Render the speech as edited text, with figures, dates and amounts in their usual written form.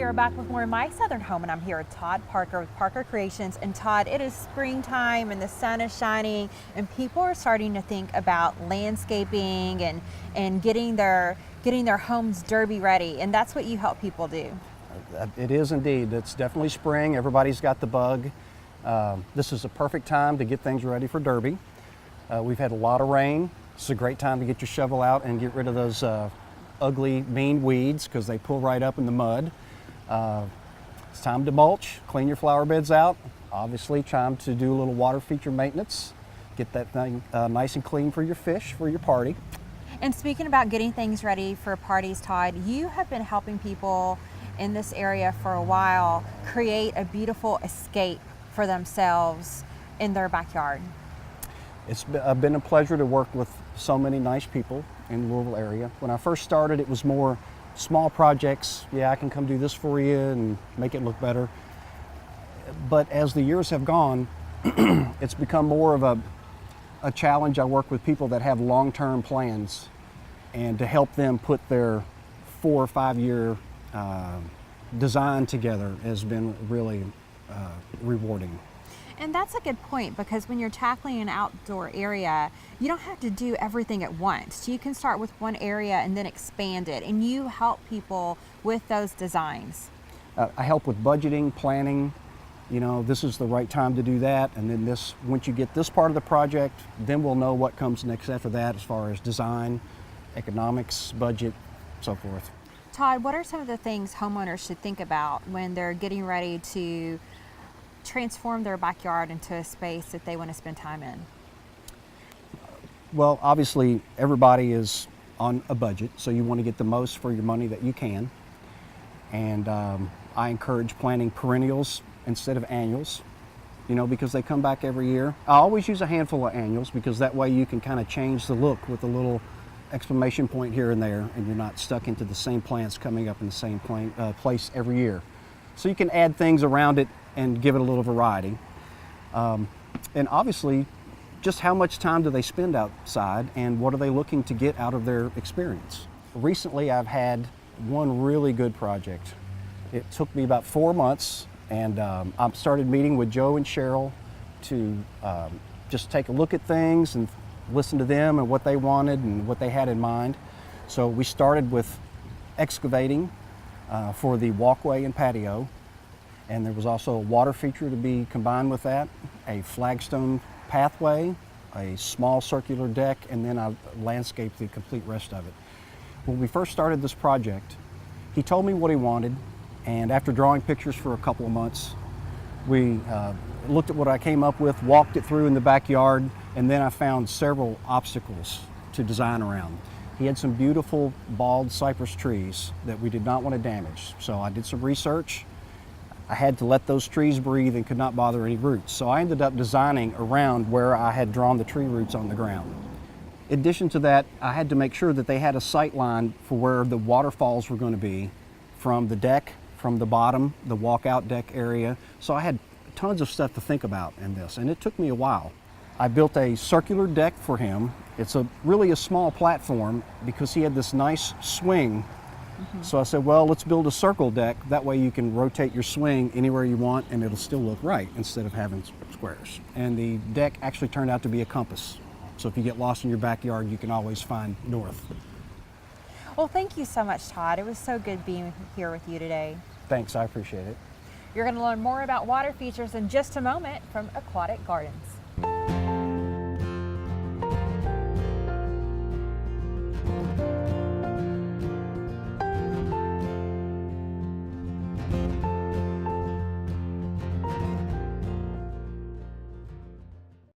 are back with more of My Southern Home, and I'm here with Todd Parker with Parker Creations. And Todd, it is springtime and the sun is shining and people are starting to think about landscaping and getting their homes derby ready, and that's what you help people do. It is indeed. It's definitely spring. Everybody's got the bug. This is a perfect time to get things ready for derby. We've had a lot of rain. It's a great time to get your shovel out and get rid of those ugly, mean weeds because they pull right up in the mud. It's time to mulch, clean your flower beds out. Obviously, time to do a little water feature maintenance. Get that thing nice and clean for your fish, for your party. And speaking about getting things ready for parties, Todd, you have been helping people in this area for a while create a beautiful escape for themselves in their backyard. It's been a pleasure to work with so many nice people in the Louisville area. When I first started, it was more small projects. Yeah, I can come do this for you and make it look better. But as the years have gone, it's become more of a challenge. I work with people that have long-term plans, and to help them put their 4 or 5 year design together has been really rewarding. And that's a good point, because when you're tackling an outdoor area, you don't have to do everything at once. You can start with one area and then expand it, and you help people with those designs. I help with budgeting, planning. You know, this is the right time to do that, and then once you get this part of the project, then we'll know what comes next after that as far as design, economics, budget, so forth. Todd, what are some of the things homeowners should think about when they're getting ready to transform their backyard into a space that they want to spend time in? Well, obviously everybody is on a budget, so you want to get the most for your money that you can. And I encourage planting perennials instead of annuals, you know, because they come back every year. I always use a handful of annuals because that way you can kind of change the look with a little exclamation point here and there, and you're not stuck into the same plants coming up in the same place every year. So you can add things around it and give it a little variety. And obviously, just how much time do they spend outside and what are they looking to get out of their experience? Recently, I've had one really good project. It took me about 4 months, and I started meeting with Joe and Cheryl to just take a look at things and listen to them and what they wanted and what they had in mind. So we started with excavating for the walkway and patio, and there was also a water feature to be combined with that, a flagstone pathway, a small circular deck, and then I landscaped the complete rest of it. When we first started this project, he told me what he wanted, and after drawing pictures for a couple of months, we looked at what I came up with, walked it through in the backyard, and then I found several obstacles to design around. He had some beautiful bald cypress trees that we did not want to damage, so I did some research. I had to let those trees breathe and could not bother any roots. So I ended up designing around where I had drawn the tree roots on the ground. In addition to that, I had to make sure that they had a sight line for where the waterfalls were going to be from the deck, from the bottom, the walkout deck area. So I had tons of stuff to think about in this, and it took me a while. I built a circular deck for him. It's really a small platform because he had this nice swing. So I said, well, let's build a circle deck. That way you can rotate your swing anywhere you want and it'll still look right instead of having squares. And the deck actually turned out to be a compass. So if you get lost in your backyard, you can always find north. Well, thank you so much, Todd. It was so good being here with you today. Thanks, I appreciate it. You're going to learn more about water features in just a moment from Aquatic Gardens.